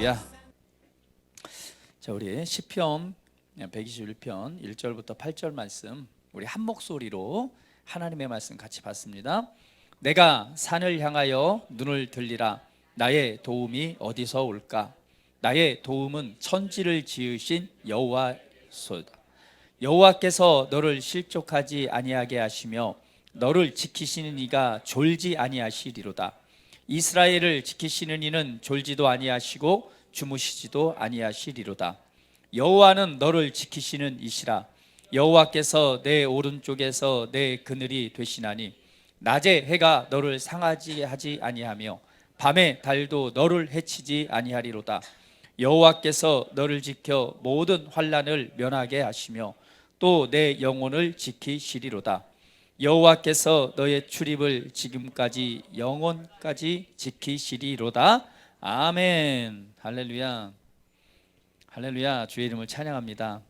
할렐루야. 자, 우리 시편 121편 1절부터 8절 말씀 우리 한 목소리로 하나님의 말씀 같이 봤습니다. 내가 산을 향하여 눈을 들리라. 나의 도움이 어디서 올까? 나의 도움은 천지를 지으신 여호와소이다. 여호와께서 너를 실족하지 아니하게 하시며 너를 지키시는 이가 졸지 아니하시리로다. 이스라엘을 지키시는 이는 졸지도 아니하시고 주무시지도 아니하시리로다. 여호와는 너를 지키시는 이시라. 여호와께서 내 오른쪽에서 내 그늘이 되시나니 낮에 해가 너를 상하지 하지 아니하며 밤에 달도 너를 해치지 아니하리로다. 여호와께서 너를 지켜 모든 환난을 면하게 하시며 또 내 영혼을 지키시리로다. 여호와께서 너의 출입을 지금까지 영원까지 지키시리로다. 아멘. 할렐루야. 할렐루야. 주의 이름을 찬양합니다.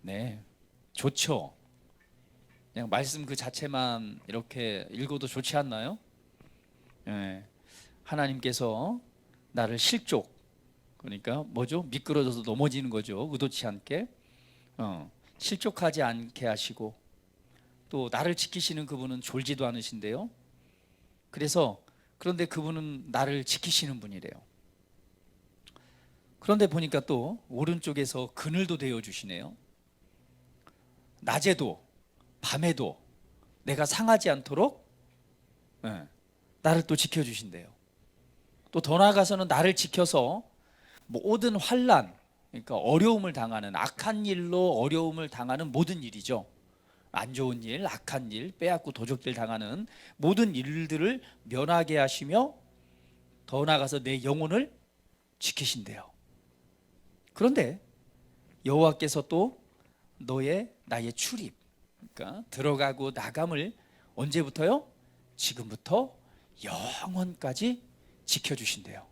네, 좋죠. 그냥 말씀 그 자체만 이렇게 읽어도 좋지 않나요? 네. 하나님께서 나를 실족, 그러니까 뭐죠? 미끄러져서 넘어지는 거죠. 의도치 않게 실족하지 않게 하시고 또 나를 지키시는 그분은 졸지도 않으신데요. 그런데 그분은 나를 지키시는 분이래요. 그런데 보니까 또 오른쪽에서 그늘도 되어 주시네요. 낮에도 밤에도 내가 상하지 않도록 나를 또 지켜주신대요. 또 더 나아가서는 나를 지켜서 모든 환난, 그러니까 어려움을 당하는, 악한 일로 어려움을 당하는 모든 일이죠. 안 좋은 일, 악한 일, 빼앗고 도적질 당하는 모든 일들을 면하게 하시며 더 나아가서 내 영혼을 지키신대요. 그런데 여호와께서 또 나의 출입, 그러니까 들어가고 나감을 언제부터요? 지금부터 영원까지 지켜주신대요.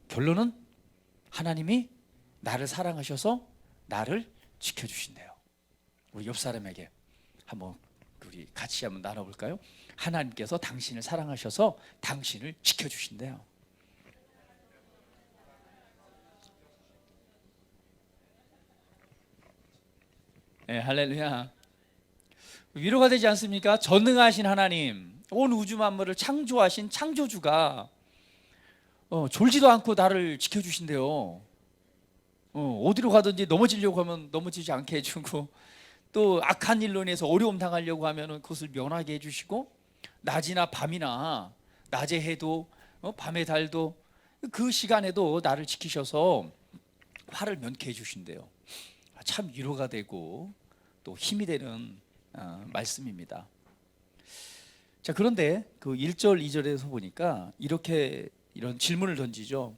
결론은 하나님이 나를 사랑하셔서 나를 지켜주신대요. 우리 옆 사람에게 한번 우리 같이 한번 나눠볼까요? 하나님께서 당신을 사랑하셔서 당신을 지켜주신대요. 네, 할렐루야. 위로가 되지 않습니까? 전능하신 하나님, 온 우주 만물을 창조하신 창조주가 졸지도 않고 나를 지켜주신대요. 어디로 가든지 넘어지려고 하면 넘어지지 않게 해주고, 또 악한 일로 인해서 어려움 당하려고 하면 그것을 면하게 해주시고, 낮이나 밤이나 낮에 해도 밤에 달도 그 시간에도 나를 지키셔서 화를 면케 해주신대요. 참 위로가 되고 또 힘이 되는 말씀입니다. 자, 그런데 그 1절 2절에서 보니까 이런 질문을 던지죠.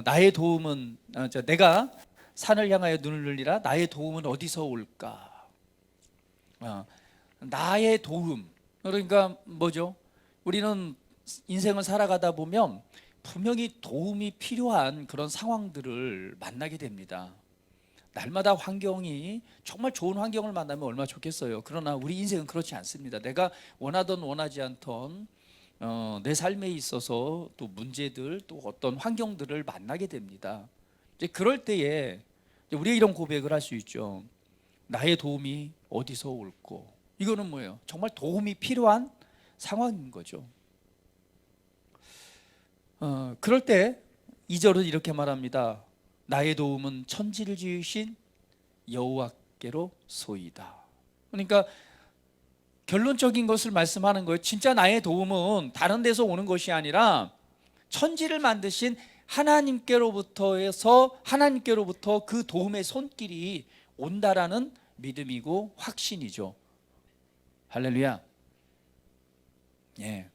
나의 도움은 내가 산을 향하여 눈을 들리라. 나의 도움은 어디서 올까? 나의 도움, 그러니까 뭐죠? 우리는 인생을 살아가다 보면 분명히 도움이 필요한 그런 상황들을 만나게 됩니다. 날마다 환경이 정말 좋은 환경을 만나면 얼마나 좋겠어요. 그러나 우리 인생은 그렇지 않습니다. 내가 원하던 원하지 않던 내 삶에 있어서 또 문제들, 또 어떤 환경들을 만나게 됩니다. 이제 그럴 때에 우리가 이런 고백을 할 수 있죠. 나의 도움이 어디서 올꼬? 이거는 뭐예요? 정말 도움이 필요한 상황인 거죠. 그럴 때 2절은 이렇게 말합니다. 나의 도움은 천지를 지으신 여호와께로 소이다. 그러니까 결론적인 것을 말씀하는 거예요. 진짜 나의 도움은 다른 데서 오는 것이 아니라 천지를 만드신 하나님께로부터 그 도움의 손길이 온다라는 믿음이고 확신이죠. 할렐루야. 예.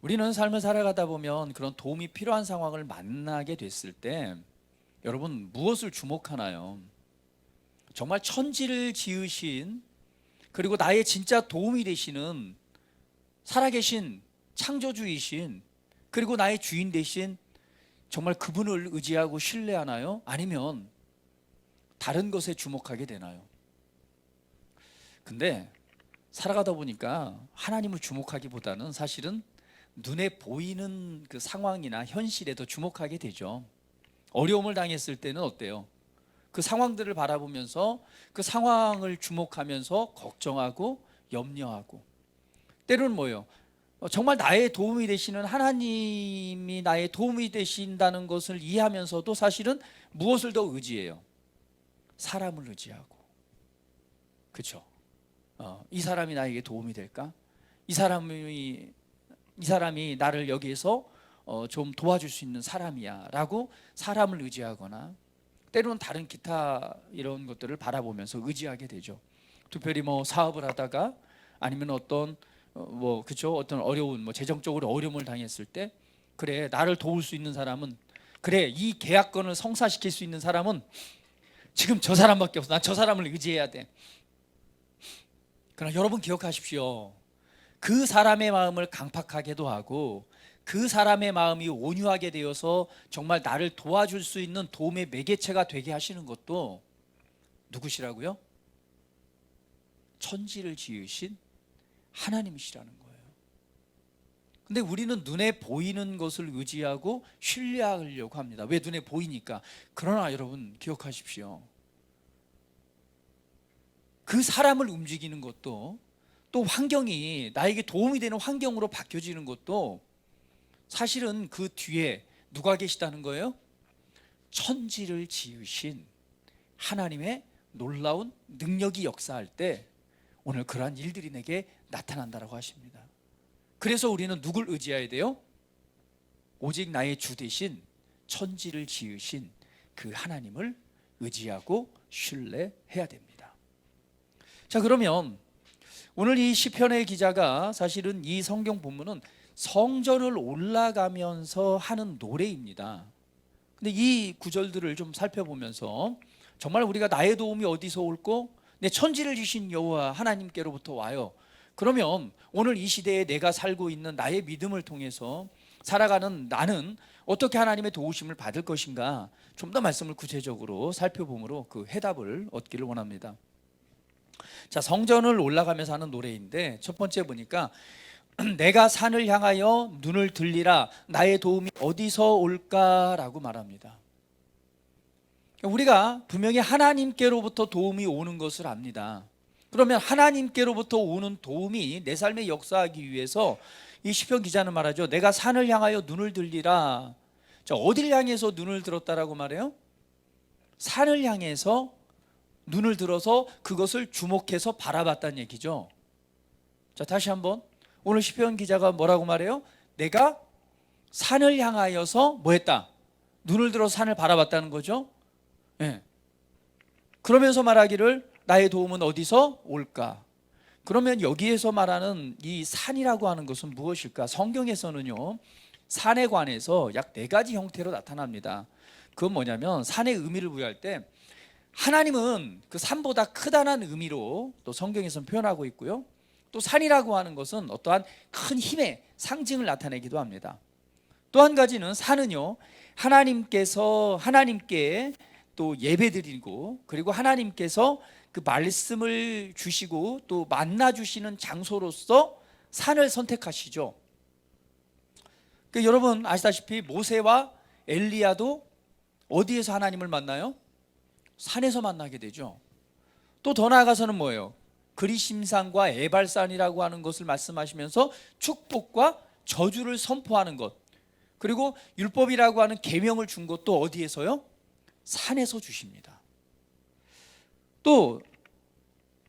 우리는 삶을 살아가다 보면 그런 도움이 필요한 상황을 만나게 됐을 때 여러분 무엇을 주목하나요? 정말 천지를 지으신, 그리고 나의 진짜 도움이 되시는 살아계신 창조주이신, 그리고 나의 주인 되신 정말 그분을 의지하고 신뢰하나요? 아니면 다른 것에 주목하게 되나요? 근데 살아가다 보니까 하나님을 주목하기보다는 사실은 눈에 보이는 그 상황이나 현실에도 주목하게 되죠. 어려움을 당했을 때는 어때요? 그 상황들을 바라보면서 그 상황을 주목하면서 걱정하고 염려하고, 때로는 뭐예요? 정말 나의 도움이 되시는 하나님이 나의 도움이 되신다는 것을 이해하면서도 사실은 무엇을 더 의지해요? 사람을 의지하고. 그렇죠? 이 사람이 나에게 도움이 될까? 이 사람이 나를 여기에서 좀 도와줄 수 있는 사람이야 라고 사람을 의지하거나, 때로는 다른 기타 이런 것들을 바라보면서 의지하게 되죠. 특별히 뭐 사업을 하다가, 아니면 어떤 그죠, 어떤 어려운 재정적으로 어려움을 당했을 때, 그래 나를 도울 수 있는 사람은, 그래 이 계약건을 성사시킬 수 있는 사람은 지금 저 사람밖에 없어. 난 저 사람을 의지해야 돼. 그러나 여러분 기억하십시오. 그 사람의 마음을 강팍하게도 하고, 그 사람의 마음이 온유하게 되어서 정말 나를 도와줄 수 있는 도움의 매개체가 되게 하시는 것도 누구시라고요? 천지를 지으신 하나님이시라는 거예요. 근데 우리는 눈에 보이는 것을 의지하고 신뢰하려고 합니다. 왜? 눈에 보이니까. 그러나 여러분 기억하십시오. 그 사람을 움직이는 것도, 또 환경이 나에게 도움이 되는 환경으로 바뀌어지는 것도 사실은 그 뒤에 누가 계시다는 거예요? 천지를 지으신 하나님의 놀라운 능력이 역사할 때 오늘 그러한 일들이 내게 나타난다고 하십니다. 그래서 우리는 누굴 의지해야 돼요? 오직 나의 주 되신 천지를 지으신 그 하나님을 의지하고 신뢰해야 됩니다. 자, 그러면 오늘 이 시편의 기자가 사실은 이 성경 본문은 성전을 올라가면서 하는 노래입니다. 근데 이 구절들을 좀 살펴보면서 정말 우리가 나의 도움이 어디서 올꼬? 내 천지를 지신 여호와 하나님께로부터 와요. 그러면 오늘 이 시대에 내가 살고 있는 나의 믿음을 통해서 살아가는 나는 어떻게 하나님의 도우심을 받을 것인가, 좀 더 말씀을 구체적으로 살펴보므로 그 해답을 얻기를 원합니다. 자, 성전을 올라가면서 하는 노래인데 첫 번째 보니까 내가 산을 향하여 눈을 들리라, 나의 도움이 어디서 올까라고 말합니다. 우리가 분명히 하나님께로부터 도움이 오는 것을 압니다. 그러면 하나님께로부터 오는 도움이 내 삶에 역사하기 위해서 이 시편 기자는 말하죠. 내가 산을 향하여 눈을 들리라. 자, 어디를 향해서 눈을 들었다라고 말해요? 산을 향해서 눈을 들어서 그것을 주목해서 바라봤다는 얘기죠. 자, 다시 한번, 오늘 시편 기자가 뭐라고 말해요? 내가 산을 향하여서 뭐 했다? 눈을 들어 산을 바라봤다는 거죠. 예. 그러면서 말하기를 나의 도움은 어디서 올까? 그러면 여기에서 말하는 이 산이라고 하는 것은 무엇일까? 성경에서는요, 산에 관해서 약 4가지 형태로 나타납니다. 그건 뭐냐면, 산의 의미를 부여할 때 하나님은 그 산보다 크다는 의미로 또 성경에서는 표현하고 있고요, 또 산이라고 하는 것은 어떠한 큰 힘의 상징을 나타내기도 합니다. 또 한 가지는 산은요, 하나님께 또 예배드리고, 그리고 하나님께서 그 말씀을 주시고 또 만나 주시는 장소로서 산을 선택하시죠. 여러분 아시다시피 모세와 엘리야도 어디에서 하나님을 만나요? 산에서 만나게 되죠. 또 더 나아가서는 뭐예요? 그리심산과 에발산이라고 하는 것을 말씀하시면서 축복과 저주를 선포하는 것, 그리고 율법이라고 하는 계명을 준 것도 어디에서요? 산에서 주십니다. 또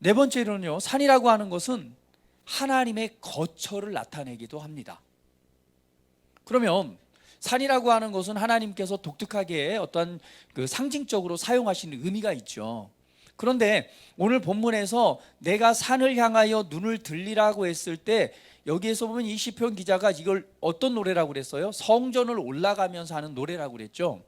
4번째로는요, 산이라고 하는 것은 하나님의 거처를 나타내기도 합니다. 그러면 산이라고 하는 것은 하나님께서 독특하게 어떤 그 상징적으로 사용하시는 의미가 있죠. 그런데 오늘 본문에서 내가 산을 향하여 눈을 들리라고 했을 때, 여기에서 보면 이 시편 기자가 이걸 어떤 노래라고 그랬어요? 성전을 올라가면서 하는 노래라고 그랬죠.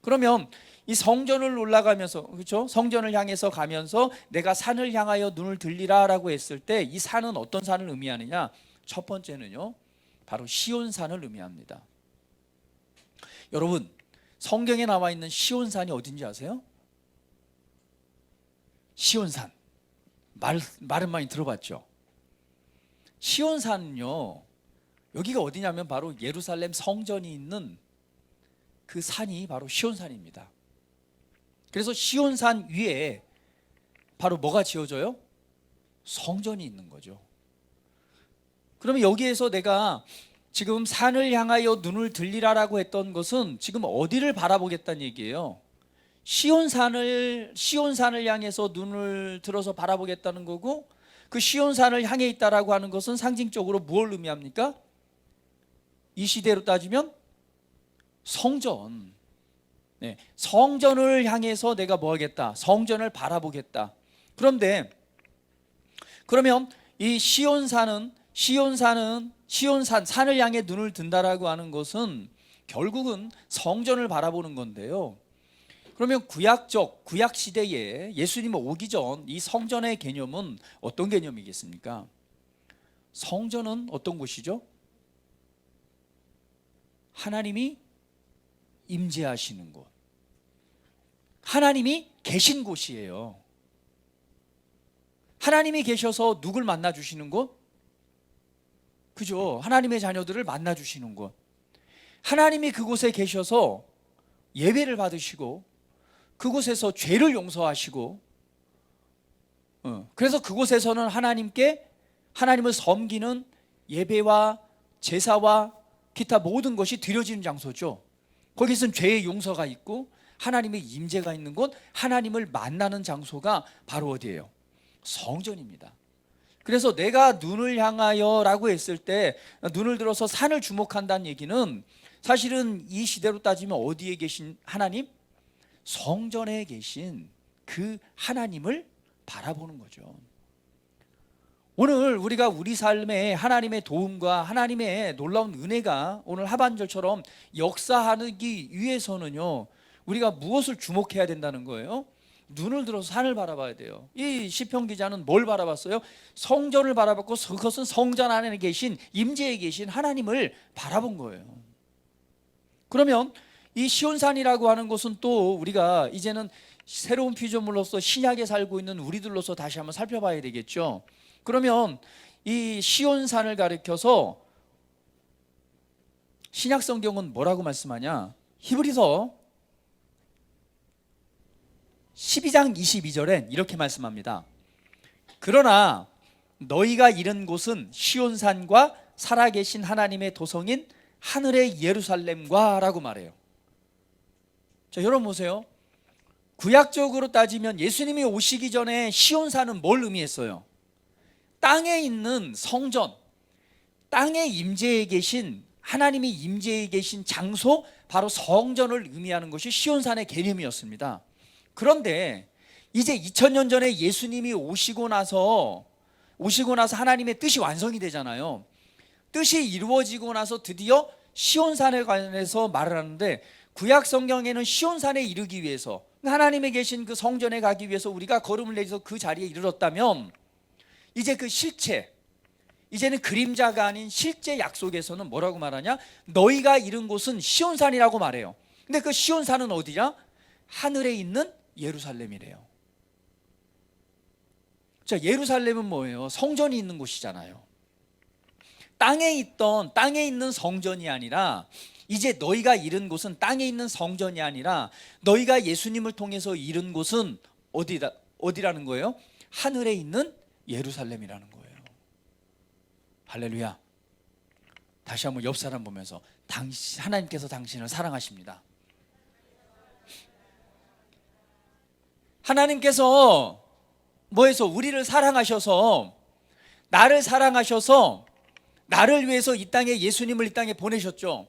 그러면 이 성전을 올라가면서, 그렇죠? 성전을 향해서 가면서 내가 산을 향하여 눈을 들리라라고 했을 때 이 산은 어떤 산을 의미하느냐? 첫 번째는요, 바로 시온산을 의미합니다. 여러분, 성경에 나와 있는 시온산이 어딘지 아세요? 시온산, 말은 많이 들어봤죠. 시온산은요, 여기가 어디냐면 바로 예루살렘 성전이 있는 그 산이 바로 시온산입니다. 그래서 시온산 위에 바로 뭐가 지어져요? 성전이 있는 거죠. 그러면 여기에서 내가 지금 산을 향하여 눈을 들리라라고 했던 것은 지금 어디를 바라보겠다는 얘기예요? 시온산을 향해서 눈을 들어서 바라보겠다는 거고, 그 시온산을 향해 있다라고 하는 것은 상징적으로 무엇을 의미합니까? 이 시대로 따지면 성전. 네, 성전을 향해서 내가 뭐 하겠다? 성전을 바라보겠다. 그러면 이 산을 향해 눈을 든다라고 하는 것은 결국은 성전을 바라보는 건데요. 그러면 구약 시대에 예수님 오기 전 이 성전의 개념은 어떤 개념이겠습니까? 성전은 어떤 곳이죠? 하나님이 임재하시는 곳, 하나님이 계신 곳이에요. 하나님이 계셔서 누굴 만나 주시는 곳? 그죠? 하나님의 자녀들을 만나 주시는 곳. 하나님이 그곳에 계셔서 예배를 받으시고, 그곳에서 죄를 용서하시고, 그래서 그곳에서는 하나님을 섬기는 예배와 제사와 기타 모든 것이 드려지는 장소죠. 거기서는 죄의 용서가 있고 하나님의 임재가 있는 곳, 하나님을 만나는 장소가 바로 어디예요? 성전입니다. 그래서 내가 눈을 향하여 라고 했을 때 눈을 들어서 산을 주목한다는 얘기는 사실은 이 시대로 따지면 어디에 계신 하나님? 성전에 계신 그 하나님을 바라보는 거죠. 오늘 우리가 우리 삶에 하나님의 도움과 하나님의 놀라운 은혜가 오늘 하반절처럼 역사하기 위해서는요, 우리가 무엇을 주목해야 된다는 거예요? 눈을 들어서 산을 바라봐야 돼요. 이 시편 기자는 뭘 바라봤어요? 성전을 바라봤고, 그것은 성전 안에 계신 임재에 계신 하나님을 바라본 거예요. 그러면 이 시온산이라고 하는 것은 또 우리가 이제는 새로운 피조물로서 신약에 살고 있는 우리들로서 다시 한번 살펴봐야 되겠죠. 그러면 이 시온산을 가리켜서 신약 성경은 뭐라고 말씀하냐? 히브리서 12장 22절엔 이렇게 말씀합니다. 그러나 너희가 이른 곳은 시온산과 살아계신 하나님의 도성인 하늘의 예루살렘과 라고 말해요. 자, 여러분 보세요. 구약적으로 따지면 예수님이 오시기 전에 시온산은 뭘 의미했어요? 땅에 있는 성전, 땅에 임재해 계신 하나님이 임재해 계신 장소, 바로 성전을 의미하는 것이 시온산의 개념이었습니다. 그런데 이제 2000년 전에 예수님이 오시고 나서 하나님의 뜻이 완성이 되잖아요. 뜻이 이루어지고 나서 드디어 시온산에 관해서 말을 하는데, 구약 성경에는 시온산에 이르기 위해서, 하나님의 계신 그 성전에 가기 위해서 우리가 걸음을 내서 그 자리에 이르렀다면, 이제 그 실체, 이제는 그림자가 아닌 실제 약속에서는 뭐라고 말하냐? 너희가 이른 곳은 시온산이라고 말해요. 근데 그 시온산은 어디냐? 하늘에 있는 예루살렘이래요. 자, 예루살렘은 뭐예요? 성전이 있는 곳이잖아요. 땅에 있는 성전이 아니라, 이제 너희가 이른 곳은 땅에 있는 성전이 아니라 너희가 예수님을 통해서 이른 곳은 어디라는 거예요? 하늘에 있는 예루살렘이라는 거예요. 할렐루야. 다시 한번 옆 사람 보면서 하나님께서 당신을 사랑하십니다. 하나님께서 뭐해서 우리를 사랑하셔서, 나를 위해서 이 땅에, 예수님을 이 땅에 보내셨죠.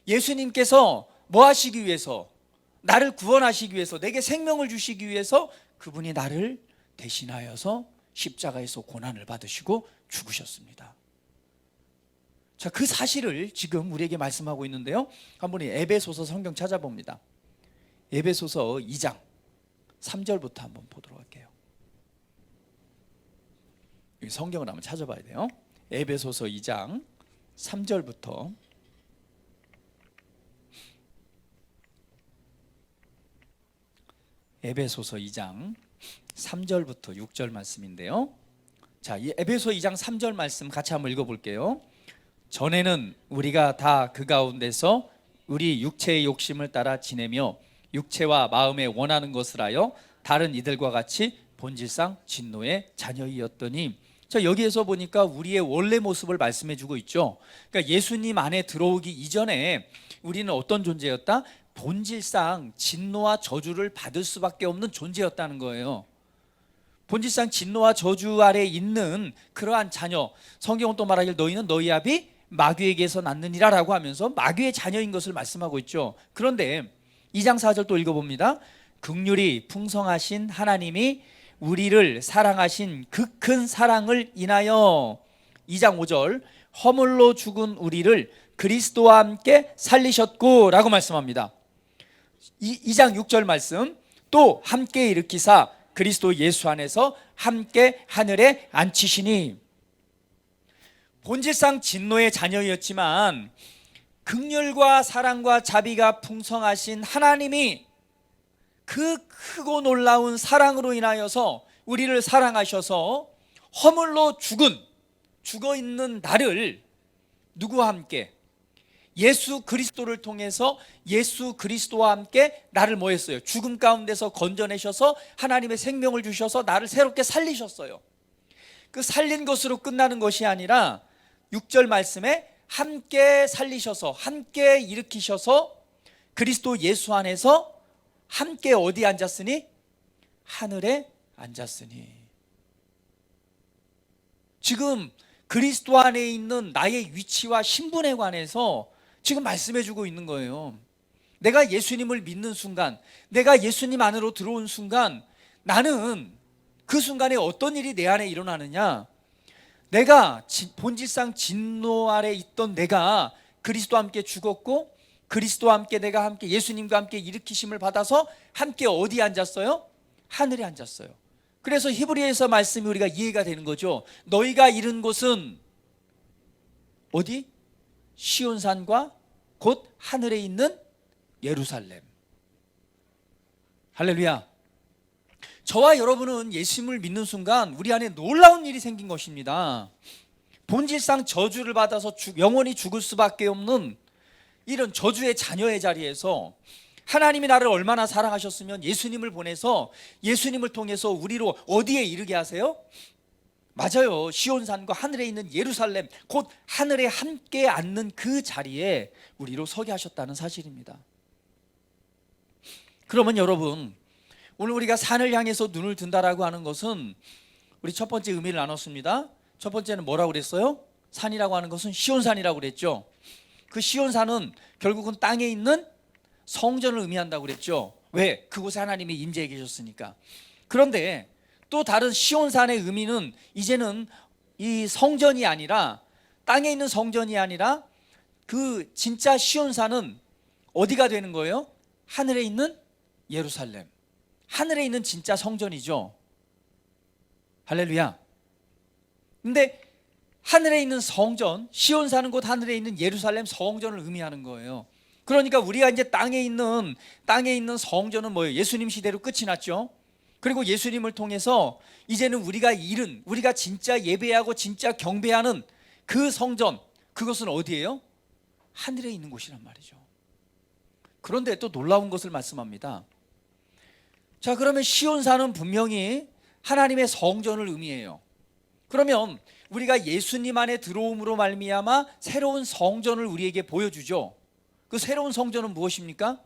예수님께서 뭐 하시기 위해서? 나를 구원하시기 위해서, 내게 생명을 주시기 위해서 그분이 나를 대신하여서 십자가에서 고난을 받으시고 죽으셨습니다. 자, 그 사실을 지금 우리에게 말씀하고 있는데요, 한번 에베소서 성경 찾아봅니다. 에베소서 2장 3절부터 한번 보도록 할게요. 여기 성경을 한번 찾아봐야 돼요. 에베소서 2장 3절부터 에베소서 2장 3절부터 6절 말씀인데요. 자, 이 에베소 2장 3절 말씀 같이 한번 읽어볼게요. 전에는 우리가 다 그 가운데서 우리 육체의 욕심을 따라 지내며 육체와 마음에 원하는 것을 하여 다른 이들과 같이 본질상 진노의 자녀이었더니, 자, 여기에서 보니까 우리의 원래 모습을 말씀해 주고 있죠. 그러니까 예수님 안에 들어오기 이전에 우리는 어떤 존재였다? 본질상 진노와 저주를 받을 수밖에 없는 존재였다는 거예요. 본질상 진노와 저주 아래 있는 그러한 자녀, 성경은 또 말하길 너희는 너희 아비 마귀에게서 났느니라 라고 하면서 마귀의 자녀인 것을 말씀하고 있죠. 그런데 2장 4절 또 읽어봅니다. 긍휼이 풍성하신 하나님이 우리를 사랑하신 그 큰 사랑을 인하여, 2장 5절, 허물로 죽은 우리를 그리스도와 함께 살리셨고 라고 말씀합니다. 2장 6절 말씀, 또 함께 일으키사 그리스도 예수 안에서 함께 하늘에 앉히시니. 본질상 진노의 자녀였지만 긍휼과 사랑과 자비가 풍성하신 하나님이 그 크고 놀라운 사랑으로 인하여서 우리를 사랑하셔서 허물로 죽어 있는 나를 누구와 함께? 예수 그리스도를 통해서 예수 그리스도와 함께 나를 뭐 했어요? 죽음 가운데서 건져내셔서 하나님의 생명을 주셔서 나를 새롭게 살리셨어요. 그 살린 것으로 끝나는 것이 아니라 6절 말씀에 함께 살리셔서 함께 일으키셔서 그리스도 예수 안에서 함께 어디 앉았으니? 하늘에 앉았으니. 지금 그리스도 안에 있는 나의 위치와 신분에 관해서 지금 말씀해 주고 있는 거예요. 내가 예수님을 믿는 순간, 내가 예수님 안으로 들어온 순간, 나는 그 순간에 어떤 일이 내 안에 일어나느냐? 내가 본질상 진노 아래 있던 내가 그리스도와 함께 죽었고, 그리스도와 함께 내가 함께 예수님과 함께 일으키심을 받아서 함께 어디에 앉았어요? 하늘에 앉았어요. 그래서 히브리에서 말씀이 우리가 이해가 되는 거죠. 너희가 이른 곳은 어디? 시온산과 곧 하늘에 있는 예루살렘. 할렐루야. 저와 여러분은 예수님을 믿는 순간 우리 안에 놀라운 일이 생긴 것입니다. 본질상 저주를 받아서 영원히 죽을 수밖에 없는 이런 저주의 자녀의 자리에서 하나님이 나를 얼마나 사랑하셨으면 예수님을 보내서 예수님을 통해서 우리로 어디에 이르게 하세요? 맞아요. 시온산과 하늘에 있는 예루살렘, 곧 하늘에 함께 앉는 그 자리에 우리로 서게 하셨다는 사실입니다. 그러면 여러분, 오늘 우리가 산을 향해서 눈을 든다라고 하는 것은 우리 첫 번째 의미를 나눴습니다. 첫 번째는 뭐라고 그랬어요? 산이라고 하는 것은 시온산이라고 그랬죠. 그 시온산은 결국은 땅에 있는 성전을 의미한다고 그랬죠. 왜? 그곳에 하나님이 임재해 계셨으니까. 그런데 또 다른 시온산의 의미는 이제는 이 성전이 아니라, 땅에 있는 성전이 아니라 그 진짜 시온산은 어디가 되는 거예요? 하늘에 있는 예루살렘, 하늘에 있는 진짜 성전이죠. 할렐루야. 근데 하늘에 있는 성전, 시온산은 곧 하늘에 있는 예루살렘 성전을 의미하는 거예요. 그러니까 우리가 이제 땅에 있는 성전은 뭐예요? 예수님 시대로 끝이 났죠. 그리고 예수님을 통해서 이제는 우리가 진짜 예배하고 진짜 경배하는 그 성전, 그것은 어디예요? 하늘에 있는 곳이란 말이죠. 그런데 또 놀라운 것을 말씀합니다. 자, 그러면 시온산은 분명히 하나님의 성전을 의미해요. 그러면 우리가 예수님 안에 들어옴으로 말미암아 새로운 성전을 우리에게 보여주죠. 그 새로운 성전은 무엇입니까?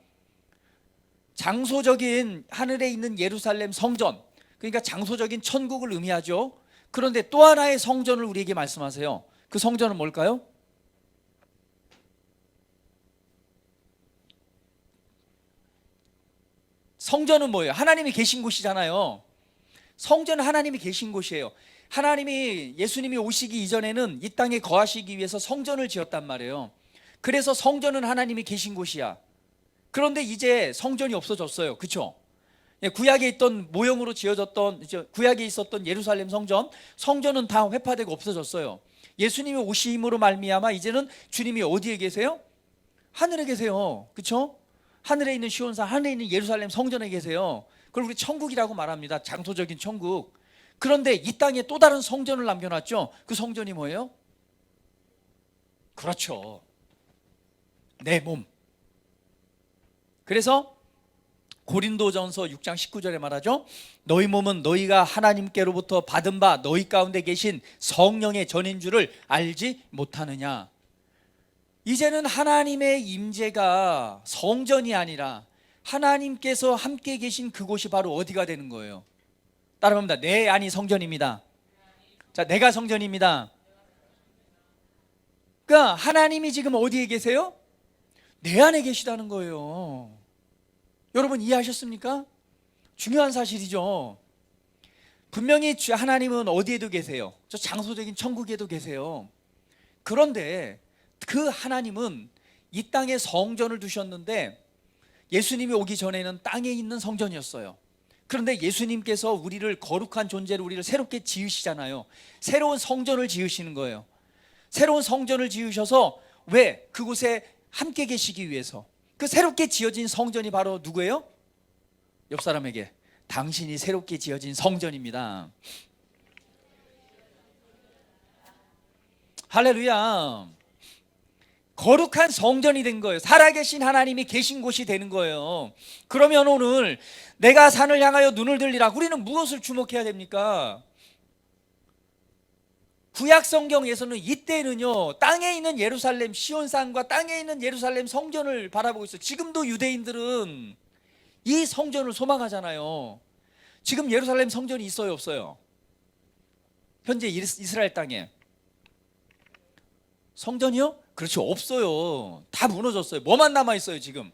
장소적인 하늘에 있는 예루살렘 성전, 그러니까 장소적인 천국을 의미하죠. 그런데 또 하나의 성전을 우리에게 말씀하세요. 그 성전은 뭘까요? 성전은 뭐예요? 하나님이 계신 곳이잖아요. 성전은 하나님이 계신 곳이에요. 예수님이 오시기 이전에는 이 땅에 거하시기 위해서 성전을 지었단 말이에요. 그래서 성전은 하나님이 계신 곳이야. 그런데 이제 성전이 없어졌어요. 그렇죠? 구약에 있던 모형으로 지어졌던, 구약에 있었던 예루살렘 성전은 다 회파되고 없어졌어요. 예수님이 오심으로 말미암아 이제는 주님이 어디에 계세요? 하늘에 계세요. 그렇죠? 하늘에 있는 시온산, 하늘에 있는 예루살렘 성전에 계세요. 그걸 우리 천국이라고 말합니다. 장소적인 천국. 그런데 이 땅에 또 다른 성전을 남겨놨죠. 그 성전이 뭐예요? 그렇죠. 내 몸. 그래서 고린도전서 6장 19절에 말하죠. 너희 몸은 너희가 하나님께로부터 받은 바 너희 가운데 계신 성령의 전인 줄을 알지 못하느냐. 이제는 하나님의 임재가 성전이 아니라 하나님께서 함께 계신 그곳이 바로 어디가 되는 거예요? 따라합니다. 내 안이 성전입니다. 자, 내가 성전입니다. 그러니까 하나님이 지금 어디에 계세요? 내 안에 계시다는 거예요. 여러분 이해하셨습니까? 중요한 사실이죠. 분명히 하나님은 어디에도 계세요. 저 장소적인 천국에도 계세요. 그런데 그 하나님은 이 땅에 성전을 두셨는데 예수님이 오기 전에는 땅에 있는 성전이었어요. 그런데 예수님께서 우리를 거룩한 존재로 우리를 새롭게 지으시잖아요. 새로운 성전을 지으시는 거예요. 새로운 성전을 지으셔서 왜? 그곳에 함께 계시기 위해서. 그 새롭게 지어진 성전이 바로 누구예요? 옆 사람에게 당신이 새롭게 지어진 성전입니다. 할렐루야. 거룩한 성전이 된 거예요. 살아계신 하나님이 계신 곳이 되는 거예요. 그러면 오늘 내가 산을 향하여 눈을 들리라. 우리는 무엇을 주목해야 됩니까? 구약 성경에서는 이때는요 땅에 있는 예루살렘 시온산과 땅에 있는 예루살렘 성전을 바라보고 있어요. 지금도 유대인들은 이 성전을 소망하잖아요. 지금 예루살렘 성전이 있어요, 없어요? 현재 이스라엘 땅에 성전이요? 그렇죠, 없어요. 다 무너졌어요. 뭐만 남아있어요 지금?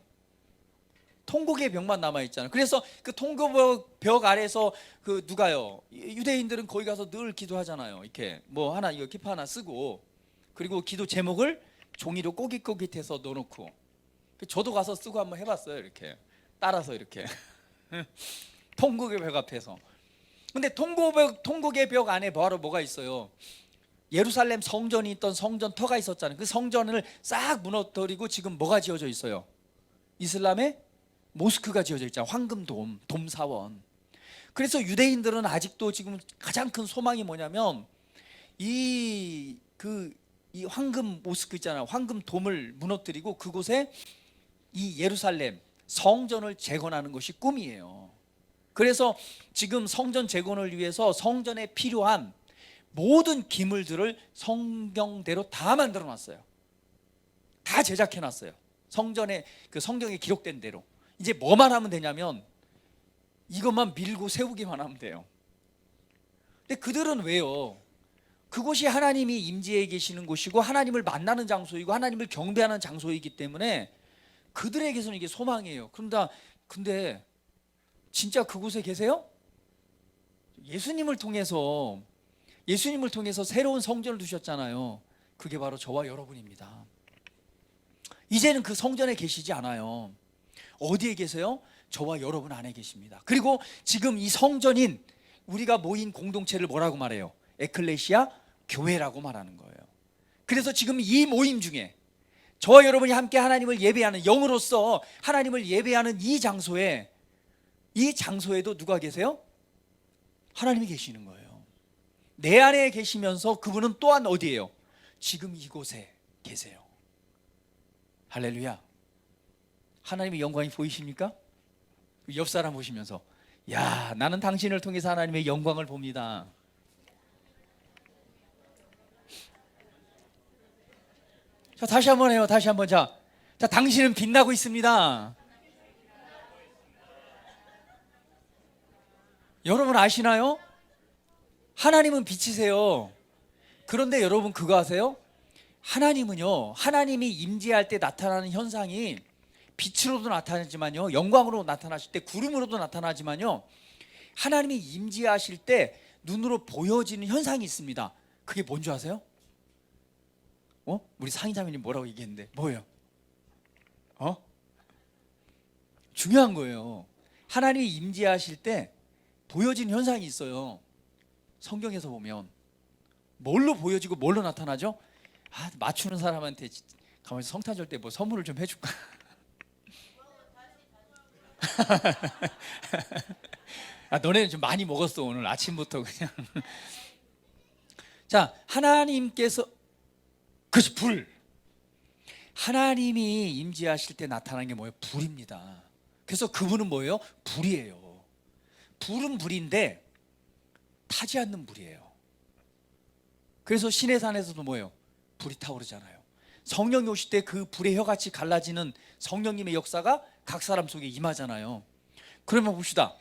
통곡의 벽만 남아있잖아요. 그래서 그 통곡 아래서 그 누가요? 유대인들은 거기 가서 늘 기도하잖아요. 이렇게 뭐 하나 이거 기파 하나 쓰고, 그리고 기도 제목을 종이로 꼬깃꼬깃해서 넣어놓고, 저도 가서 쓰고 한번 해봤어요. 이렇게 따라서 이렇게 통곡의 벽 앞에서. 근데 통곡의 벽 안에 바로 뭐가 있어요? 예루살렘 성전이 있던 성전터가 있었잖아요. 그 성전을 싹 무너뜨리고 지금 뭐가 지어져 있어요? 이슬람의 모스크가 지어져 있잖아요. 황금돔, 돔사원. 그래서 유대인들은 아직도 지금 가장 큰 소망이 뭐냐면 이 황금 모스크 있잖아요. 황금돔을 무너뜨리고 그곳에 이 예루살렘 성전을 재건하는 것이 꿈이에요. 그래서 지금 성전 재건을 위해서 성전에 필요한 모든 기물들을 성경대로 다 만들어 놨어요. 다 제작해 놨어요. 성전에 그 성경에 기록된 대로. 이제 뭐만 하면 되냐면 이것만 밀고 세우기만 하면 돼요. 근데 그들은 왜요? 그곳이 하나님이 임재해 계시는 곳이고 하나님을 만나는 장소이고 하나님을 경배하는 장소이기 때문에 그들에게서는 이게 소망이에요. 근데 진짜 그곳에 계세요? 예수님을 통해서 새로운 성전을 두셨잖아요. 그게 바로 저와 여러분입니다. 이제는 그 성전에 계시지 않아요. 어디에 계세요? 저와 여러분 안에 계십니다. 그리고 지금 이 성전인 우리가 모인 공동체를 뭐라고 말해요? 에클레시아 교회라고 말하는 거예요. 그래서 지금 이 모임 중에 저와 여러분이 함께 하나님을 예배하는, 영으로서 하나님을 예배하는 이 장소에도 누가 계세요? 하나님이 계시는 거예요. 내 안에 계시면서 그분은 또한 어디예요? 지금 이곳에 계세요. 할렐루야. 하나님의 영광이 보이십니까? 옆 사람 보시면서, 야, 나는 당신을 통해서 하나님의 영광을 봅니다. 자, 다시 한번 해요. 다시 한번. 자, 당신은 빛나고 있습니다. 여러분 아시나요? 하나님은 빛이세요. 그런데 여러분 그거 아세요? 하나님은요, 하나님이 임재할 때 나타나는 현상이 빛으로도 나타나지만요, 영광으로 나타나실 때 구름으로도 나타나지만요, 하나님이 임재하실 때 눈으로 보여지는 현상이 있습니다. 그게 뭔지 아세요? 우리 상희자매님 뭐라고 얘기했는데 뭐예요? 중요한 거예요. 하나님이 임재하실 때 보여지는 현상이 있어요. 성경에서 보면 뭘로 보여지고 뭘로 나타나죠? 맞추는 사람한테 가만히 성탄절 때 뭐 선물을 좀 해줄까? 너네는 좀 많이 먹었어 오늘 아침부터 그냥. 자, 하나님께서, 그렇지, 불. 하나님이 임재하실 때 나타나는 게 뭐예요? 불입니다. 그래서 그분은 뭐예요? 불이에요. 불은 불인데 타지 않는 불이에요. 그래서 시내산에서도 뭐예요? 불이 타오르잖아요. 성령이 오실 때 그 불의 혀같이 갈라지는 성령님의 역사가 각 사람 속에 임하잖아요. 그러면 봅시다.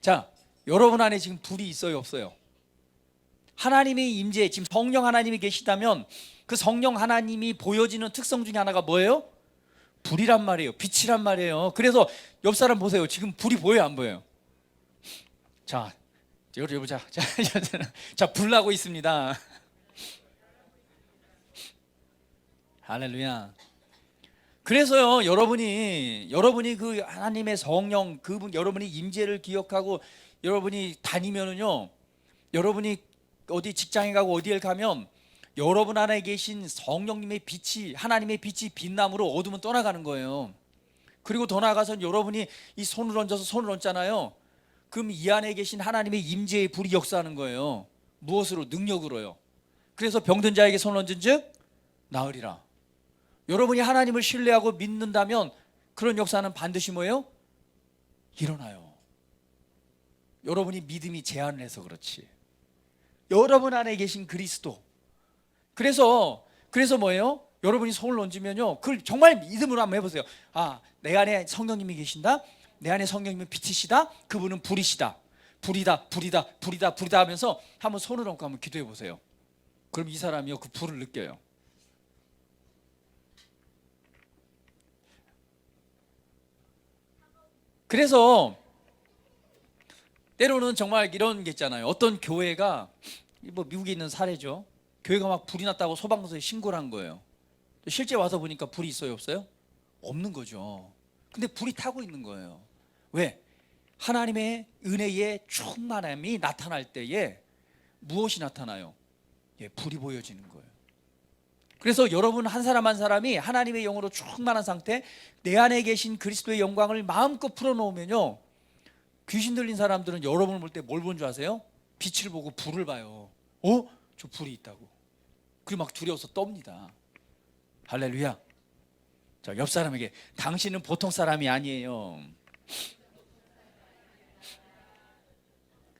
자, 여러분 안에 지금 불이 있어요, 없어요? 하나님의 임재, 지금 성령 하나님이 계시다면 그 성령 하나님이 보여지는 특성 중에 하나가 뭐예요? 불이란 말이에요. 빛이란 말이에요. 그래서 옆 사람 보세요. 지금 불이 보여요, 안 보여요? 자, 여보자. 자, 불 나고 있습니다. 할렐루야. 그래서요, 여러분이 그 하나님의 성령, 그분 여러분이 임재를 기억하고 여러분이 다니면은요, 여러분이 어디 직장에 가고 어디에 가면 여러분 안에 계신 성령님의 빛이, 하나님의 빛이 빛남으로 어둠은 떠나가는 거예요. 그리고 더 나아가서 여러분이 이 손을 얹어서 손을 얹잖아요. 그럼 이 안에 계신 하나님의 임재의 불이 역사하는 거예요. 무엇으로? 능력으로요. 그래서 병든 자에게 손을 얹은 즉 나으리라. 여러분이 하나님을 신뢰하고 믿는다면 그런 역사는 반드시 뭐예요? 일어나요. 여러분이 믿음이 제한을 해서 그렇지. 여러분 안에 계신 그리스도. 그래서 뭐예요? 여러분이 손을 얹으면요, 그걸 정말 믿음으로 한번 해보세요. 아, 내 안에 성령님이 계신다. 내 안에 성령님은 빛이시다. 그분은 불이시다. 불이다 하면서 한번 손을 얹고 한번 기도해 보세요. 그럼 이 사람이요, 그 불을 느껴요. 그래서 때로는 정말 이런 게 있잖아요. 어떤 교회가, 뭐 미국에 있는 사례죠. 교회가 막 불이 났다고 소방서에 신고를 한 거예요. 실제 와서 보니까 불이 있어요, 없어요? 없는 거죠. 근데 불이 타고 있는 거예요. 왜? 하나님의 은혜의 충만함이 나타날 때에 무엇이 나타나요? 예, 불이 보여지는 거예요. 그래서 여러분 한 사람 한 사람이 하나님의 영으로 충만한 상태, 내 안에 계신 그리스도의 영광을 마음껏 풀어놓으면요, 귀신 들린 사람들은 여러분을 볼 때 뭘 본 줄 아세요? 빛을 보고 불을 봐요. 저 불이 있다고. 그리고 막 두려워서 떱니다. 할렐루야. 자, 옆 사람에게 당신은 보통 사람이 아니에요.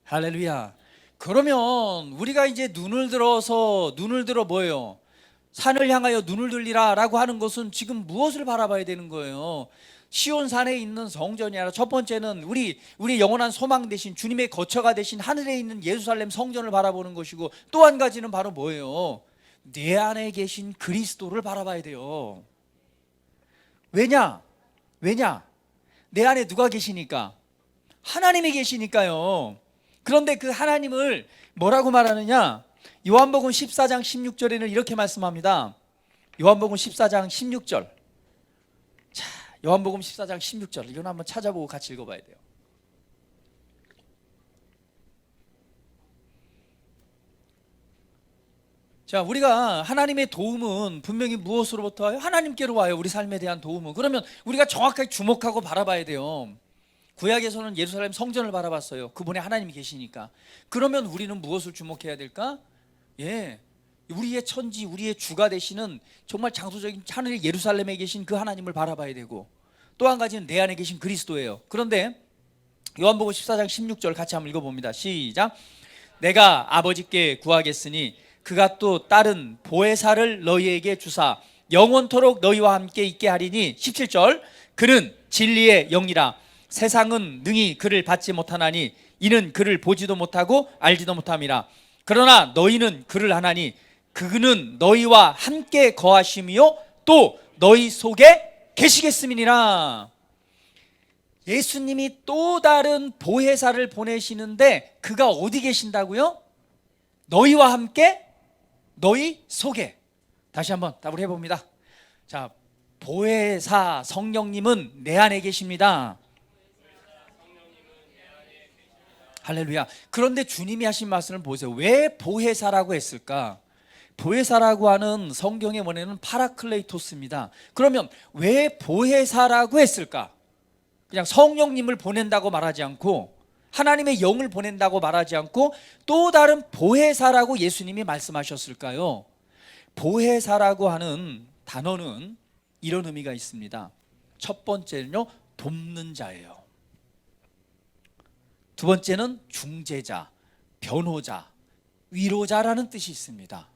할렐루야. 그러면 우리가 이제 눈을 들어 뭐예요? 산을 향하여 눈을 들리라 라고 하는 것은 지금 무엇을 바라봐야 되는 거예요? 시온산에 있는 성전이 아니라 첫 번째는 우리 영원한 소망 대신 주님의 거처가 되신 하늘에 있는 예루살렘 성전을 바라보는 것이고, 또 한 가지는 바로 뭐예요? 내 안에 계신 그리스도를 바라봐야 돼요. 왜냐? 내 안에 누가 계시니까? 하나님이 계시니까요. 그런데 그 하나님을 뭐라고 말하느냐? 요한복음 14장 16절에는 이렇게 말씀합니다. 요한복음 14장 16절. 자, 요한복음 14장 16절. 이건 한번 찾아보고 같이 읽어봐야 돼요. 자, 우리가 하나님의 도움은 분명히 무엇으로부터 와요? 하나님께로 와요. 우리 삶에 대한 도움은. 그러면 우리가 정확하게 주목하고 바라봐야 돼요. 구약에서는 예루살렘 성전을 바라봤어요. 그분의 하나님이 계시니까. 그러면 우리는 무엇을 주목해야 될까? 예, 우리의 천지, 우리의 주가 되시는 정말 장소적인 하늘의 예루살렘에 계신 그 하나님을 바라봐야 되고, 또 한 가지는 내 안에 계신 그리스도예요. 그런데 요한복음 14장 16절 같이 한번 읽어봅니다. 시작. 내가 아버지께 구하겠으니 그가 또 다른 보혜사를 너희에게 주사 영원토록 너희와 함께 있게 하리니. 17절. 그는 진리의 영이라. 세상은 능히 그를 받지 못하나니 이는 그를 보지도 못하고 알지도 못함이라. 그러나 너희는 그를 아나니 그는 너희와 함께 거하심이요 또 너희 속에 계시겠음이니라. 예수님이 또 다른 보혜사를 보내시는데 그가 어디 계신다고요? 너희와 함께, 너희 속에. 다시 한번 답을 해봅니다. 자, 보혜사 성령님은 내 안에 계십니다. 할렐루야. 그런데 주님이 하신 말씀을 보세요. 왜 보혜사라고 했을까? 보혜사라고 하는 성경의 원어는 파라클레이토스입니다. 그러면 왜 보혜사라고 했을까? 그냥 성령님을 보낸다고 말하지 않고, 하나님의 영을 보낸다고 말하지 않고 또 다른 보혜사라고 예수님이 말씀하셨을까요? 보혜사라고 하는 단어는 이런 의미가 있습니다. 첫 번째는요, 돕는 자예요. 두 번째는 중재자, 변호자, 위로자라는 뜻이 있습니다.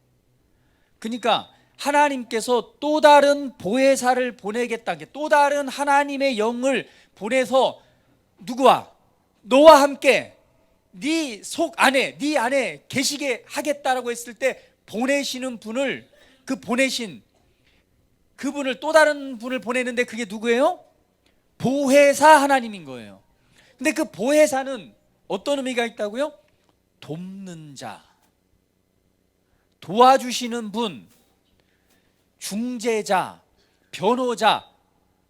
그러니까 하나님께서 또 다른 보혜사를 보내겠다는 게, 또 다른 하나님의 영을 보내서 누구와? 너와 함께 네 속 안에, 네 안에 계시게 하겠다라고 했을 때 보내시는 분을, 그분을, 또 다른 분을 보내는데 그게 누구예요? 보혜사 하나님인 거예요. 근데 그 보혜사는 어떤 의미가 있다고요? 돕는 자, 도와주시는 분, 중재자, 변호자,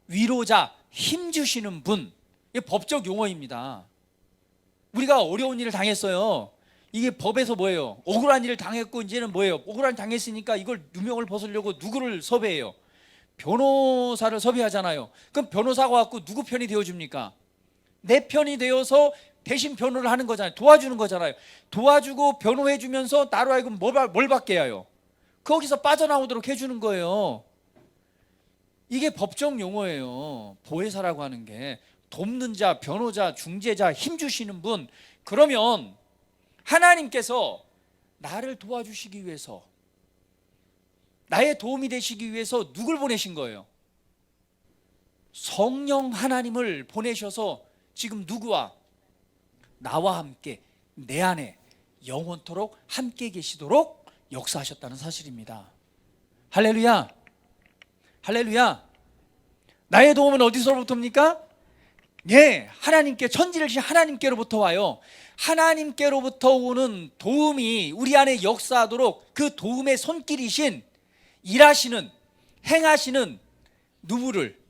위로자, 힘주시는 분. 이게 법적 용어입니다. 우리가 어려운 일을 당했어요. 이게 법에서 뭐예요? 억울한 일을 당했고 이제는 뭐예요? 억울한 일 당했으니까 이걸 누명을 벗으려고 누구를 섭외해요? 변호사를 섭외하잖아요. 그럼 변호사가 왔고 누구 편이 되어줍니까? 내 편이 되어서 대신 변호를 하는 거잖아요. 도와주는 거잖아요. 도와주고 변호해주면서 나로 하여금 뭘 받게 해요? 거기서 빠져나오도록 해주는 거예요. 이게 법적 용어예요. 보혜사라고 하는 게. 돕는 자, 변호자, 중재자, 힘주시는 분. 그러면 하나님께서 나를 도와주시기 위해서, 나의 도움이 되시기 위해서 누굴 보내신 거예요? 성령 하나님을 보내셔서 지금 누구와? 나와 함께 내 안에 영원토록 함께 계시도록 역사하셨다는 사실입니다. 할렐루야. 할렐루야. 나의 도움은 어디서부터입니까? 예, 하나님께, 천지를 지신 하나님께로부터 와요. 하나님께로부터 오는 도움이 우리 안에 역사하도록 그 도움의 손길이신, 일하시는, 행하시는 누구를?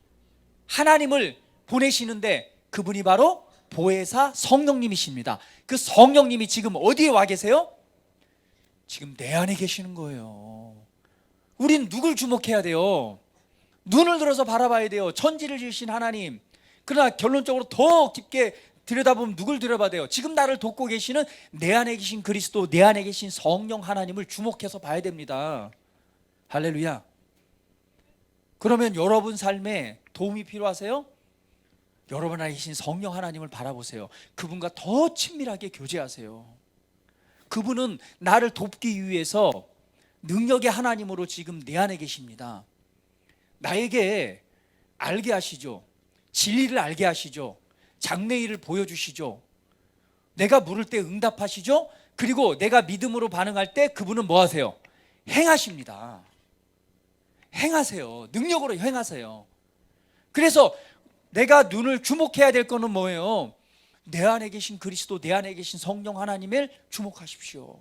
하나님을 보내시는데 그분이 바로 보혜사 성령님이십니다. 그 성령님이 지금 어디에 와 계세요? 지금 내 안에 계시는 거예요. 우린 누굴 주목해야 돼요? 눈을 들어서 바라봐야 돼요. 천지를 지으신 하나님. 그러나 결론적으로 더 깊게 들여다보면 누굴 들여봐야 돼요? 지금 나를 돕고 계시는 내 안에 계신 그리스도, 내 안에 계신 성령 하나님을 주목해서 봐야 됩니다. 할렐루야. 그러면 여러분 삶에 도움이 필요하세요? 여러분 안에 계신 성령 하나님을 바라보세요. 그분과 더 친밀하게 교제하세요. 그분은 나를 돕기 위해서 능력의 하나님으로 지금 내 안에 계십니다. 나에게 알게 하시죠. 진리를 알게 하시죠. 장래일을 보여주시죠. 내가 물을 때 응답하시죠. 그리고 내가 믿음으로 반응할 때 그분은 뭐 하세요? 행하십니다. 행하세요. 능력으로 행하세요. 그래서 내가 눈을 주목해야 될 거는 뭐예요? 내 안에 계신 그리스도, 내 안에 계신 성령 하나님을 주목하십시오.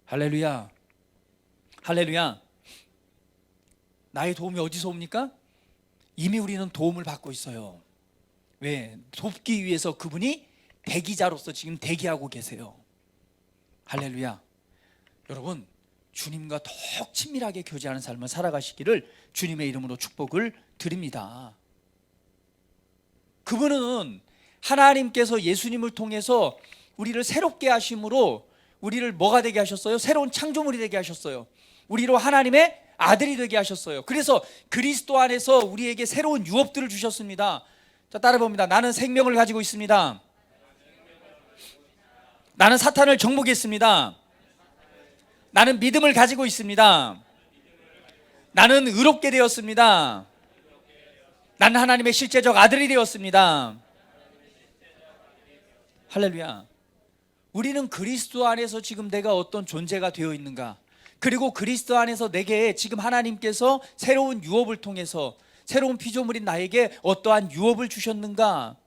할렐루야. 할렐루야. 나의 도움이 어디서 옵니까? 이미 우리는 도움을 받고 있어요. 왜? 돕기 위해서 그분이 대기자로서 지금 대기하고 계세요. 할렐루야. 여러분, 주님과 더욱 친밀하게 교제하는 삶을 살아가시기를 주님의 이름으로 축복을 드립니다. 그분은 하나님께서 예수님을 통해서 우리를 새롭게 하심으로 우리를 뭐가 되게 하셨어요? 새로운 창조물이 되게 하셨어요. 우리로 하나님의 아들이 되게 하셨어요. 그래서 그리스도 안에서 우리에게 새로운 유업들을 주셨습니다. 자, 따라 봅니다. 나는 생명을 가지고 있습니다. 나는 사탄을 정복했습니다. 나는 믿음을 가지고 있습니다. 나는 의롭게 되었습니다. 나는 하나님의 실제적 아들이 되었습니다. 할렐루야. 우리는 그리스도 안에서 지금 내가 어떤 존재가 되어 있는가, 그리고 그리스도 안에서 내게 지금 하나님께서 새로운 유업을 통해서 새로운 피조물인 나에게 어떠한 유업을 주셨는가,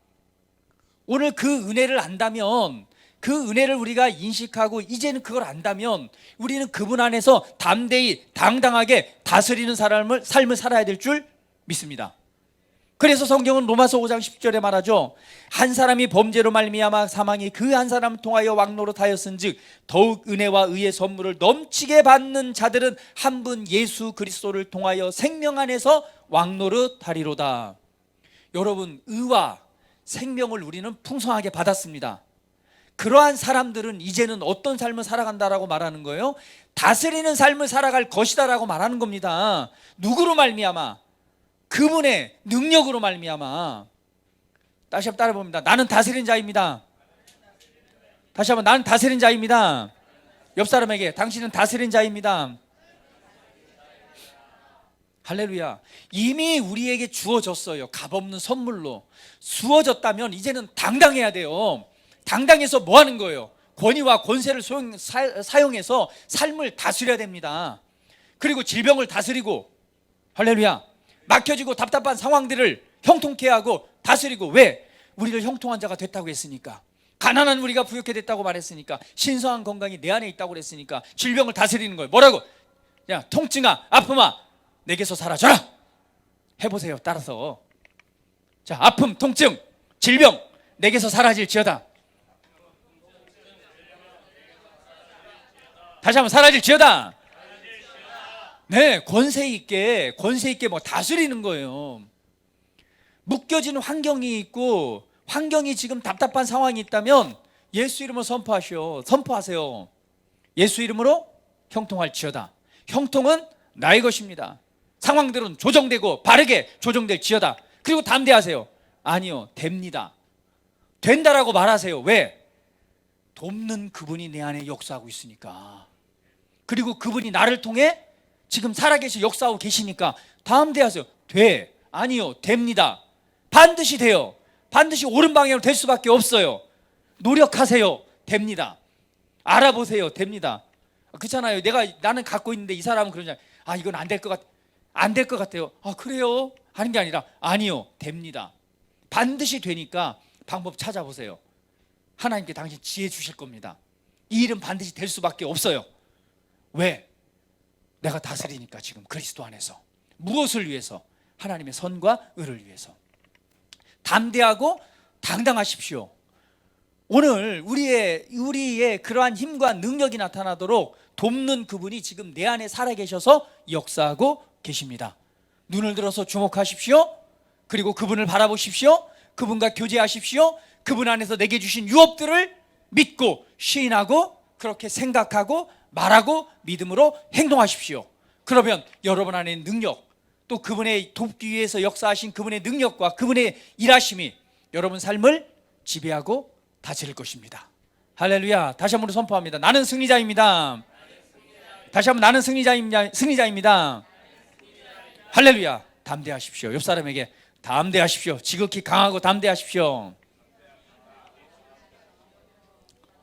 오늘 그 은혜를 안다면, 그 은혜를 우리가 인식하고 이제는 그걸 안다면 우리는 그분 안에서 담대히 당당하게 다스리는 삶을 살아야 될 줄 믿습니다. 그래서 성경은 로마서 5장 10절에 말하죠. 한 사람이 범죄로 말미암아 사망이 그 한 사람을 통하여 왕노릇하였은즉 더욱 은혜와 의의 선물을 넘치게 받는 자들은 한 분 예수 그리스도를 통하여 생명 안에서 왕노릇하리로다. 여러분, 의와 생명을 우리는 풍성하게 받았습니다. 그러한 사람들은 이제는 어떤 삶을 살아간다라고 말하는 거예요? 다스리는 삶을 살아갈 것이다라고 말하는 겁니다. 누구로 말미암아? 그분의 능력으로 말미암아. 다시 한번 따라 봅니다. 나는 다스리는 자입니다. 다시 한번, 나는 다스리는 자입니다. 옆 사람에게 당신은 다스리는 자입니다. 할렐루야. 이미 우리에게 주어졌어요. 값없는 선물로 주어졌다면 이제는 당당해야 돼요. 당당해서 뭐 하는 거예요? 권위와 권세를 사용해서 삶을 다스려야 됩니다. 그리고 질병을 다스리고, 할렐루야, 막혀지고 답답한 상황들을 형통케 하고 다스리고. 왜? 우리를 형통한 자가 됐다고 했으니까. 가난한 우리가 부유케 됐다고 말했으니까. 신성한 건강이 내 안에 있다고 그랬으니까 질병을 다스리는 거예요. 뭐라고? 야, 통증아, 아픔아, 내게서 사라져라. 해보세요. 따라서. 자, 아픔, 통증, 질병 내게서 사라질지어다. 다시 한번, 사라질지어다. 네, 권세 있게 뭐 다스리는 거예요. 묶여진 환경이 있고, 환경이 지금 답답한 상황이 있다면 예수 이름으로 선포하세요. 예수 이름으로 형통할지어다. 형통은 나의 것입니다. 상황들은 조정되고 바르게 조정될지어다. 그리고 담대하세요. 아니요, 됩니다. 된다라고 말하세요. 왜? 돕는 그분이 내 안에 역사하고 있으니까. 그리고 그분이 나를 통해 지금 살아계시 역사하고 계시니까 담대하세요. 돼. 아니요, 됩니다. 반드시 돼요. 반드시 옳은 방향으로 될 수밖에 없어요. 노력하세요. 됩니다. 알아보세요. 됩니다. 그렇잖아요. 나는 갖고 있는데 이 사람은 그러잖아요. 아, 이건 안 될 것 같아요. 아, 그래요? 하는 게 아니라, 아니요, 됩니다. 반드시 되니까 방법 찾아보세요. 하나님께 당신 지혜 주실 겁니다. 이 일은 반드시 될 수밖에 없어요. 왜? 내가 다스리니까. 지금 그리스도 안에서. 무엇을 위해서? 하나님의 선과 의를 위해서. 담대하고 당당하십시오. 오늘 우리의 그러한 힘과 능력이 나타나도록 돕는 그분이 지금 내 안에 살아계셔서 역사하고 계십니다. 눈을 들어서 주목하십시오. 그리고 그분을 바라보십시오. 그분과 교제하십시오. 그분 안에서 내게 주신 유업들을 믿고 시인하고 그렇게 생각하고 말하고 믿음으로 행동하십시오. 그러면 여러분 안에 능력, 또 그분의 돕기 위해서 역사하신 그분의 능력과 그분의 일하심이 여러분 삶을 지배하고 다스릴 것입니다. 할렐루야. 다시 한번 선포합니다. 나는 승리자입니다. 다시 한번, 나는 승리자입니다. 할렐루야. 담대하십시오. 옆 사람에게 담대하십시오. 지극히 강하고 담대하십시오.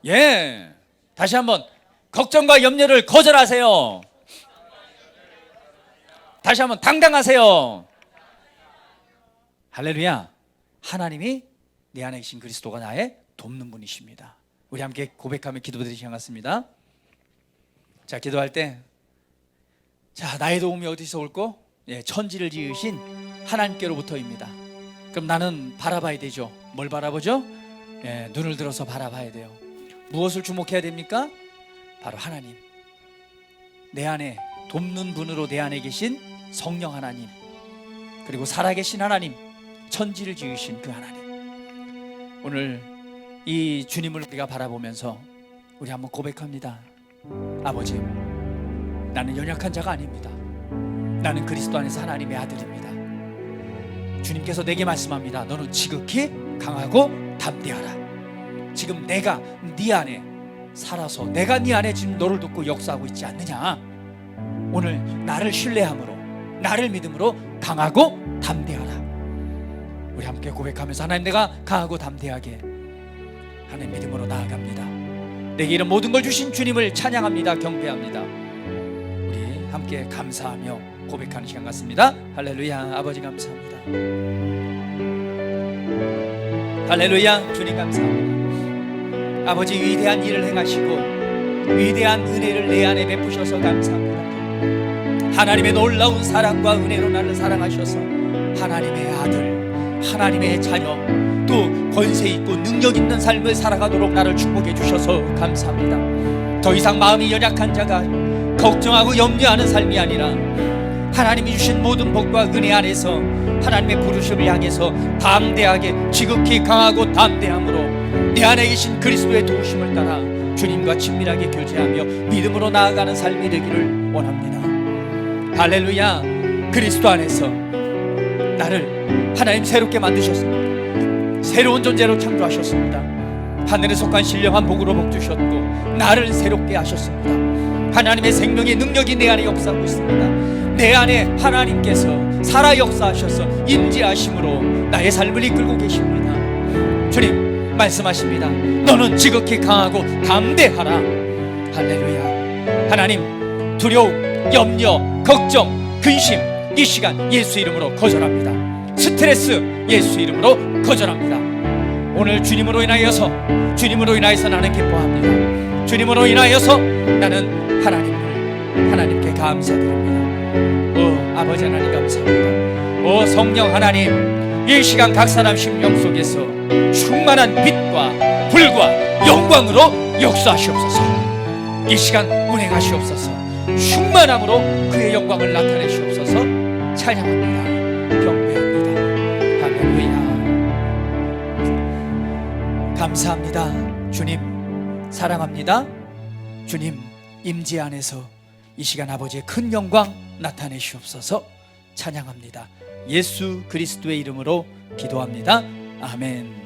예. 다시 한번, 걱정과 염려를 거절하세요. 다시 한번, 당당하세요. 할렐루야. 하나님이 내 안에 계신 그리스도가 나의 돕는 분이십니다. 우리 함께 고백하며 기도드리기 시간 같습니다. 자, 기도할 때, 자, 나의 도움이 어디서 올꼬? 예, 천지를 지으신 하나님께로부터입니다. 그럼 나는 바라봐야 되죠. 뭘 바라보죠? 예, 눈을 들어서 바라봐야 돼요. 무엇을 주목해야 됩니까? 바로 하나님. 내 안에 돕는 분으로 내 안에 계신 성령 하나님, 그리고 살아계신 하나님, 천지를 지으신 그 하나님. 오늘 이 주님을 우리가 바라보면서 우리 한번 고백합니다. 아버지, 나는 연약한 자가 아닙니다. 나는 그리스도 안에서 하나님의 아들입니다. 주님께서 내게 말씀합니다. 너는 지극히 강하고 담대하라. 지금 내가 네 안에 살아서 내가 네 안에 지금 너를 돕고 역사하고 있지 않느냐. 오늘 나를 신뢰함으로, 나를 믿음으로 강하고 담대하라. 우리 함께 고백하면서, 하나님, 내가 강하고 담대하게 하나님 믿음으로 나아갑니다. 내게 이런 모든 걸 주신 주님을 찬양합니다. 경배합니다. 우리 함께 감사하며 고백하는 시간 같습니다. 할렐루야. 아버지 감사합니다. 할렐루야. 주님 감사합니다. 아버지, 위대한 일을 행하시고 위대한 은혜를 내 안에 베푸셔서 감사합니다. 하나님의 놀라운 사랑과 은혜로 나를 사랑하셔서 하나님의 아들, 하나님의 자녀, 또 권세 있고 능력 있는 삶을 살아가도록 나를 축복해 주셔서 감사합니다. 더 이상 마음이 연약한 자가 걱정하고 염려하는 삶이 아니라 하나님이 주신 모든 복과 은혜 안에서 하나님의 부르심을 향해서 담대하게, 지극히 강하고 담대함으로 내 안에 계신 그리스도의 도우심을 따라 주님과 친밀하게 교제하며 믿음으로 나아가는 삶이 되기를 원합니다. 할렐루야. 그리스도 안에서 나를 하나님 새롭게 만드셨습니다. 새로운 존재로 창조하셨습니다. 하늘에 속한 신령한 복으로 복 주셨고 나를 새롭게 하셨습니다. 하나님의 생명의 능력이 내 안에 역사하고 있습니다. 내 안에 하나님께서 살아 역사하셔서 임재하심으로 나의 삶을 이끌고 계십니다. 주님 말씀하십니다. 너는 지극히 강하고 담대하라. 할렐루야. 하나님, 두려움, 염려, 걱정, 근심 이 시간 예수 이름으로 거절합니다. 스트레스 예수 이름으로 거절합니다. 오늘 주님으로 인하여서 나는 기뻐합니다. 주님으로 인하여서 나는 하나님께 감사드립니다. 아버지 하나님 감사합니다. 성령 하나님, 이 시간 각 사람 심령 속에서 충만한 빛과 불과 영광으로 역사하시옵소서. 이 시간 운행하시옵소서. 충만함으로 그의 영광을 나타내시옵소서. 찬양합니다. 경배합니다. 할렐루야. 감사합니다. 주님 사랑합니다. 주님 임재 안에서 이 시간 아버지의 큰 영광 나타내시옵소서. 찬양합니다. 예수 그리스도의 이름으로 기도합니다. 아멘.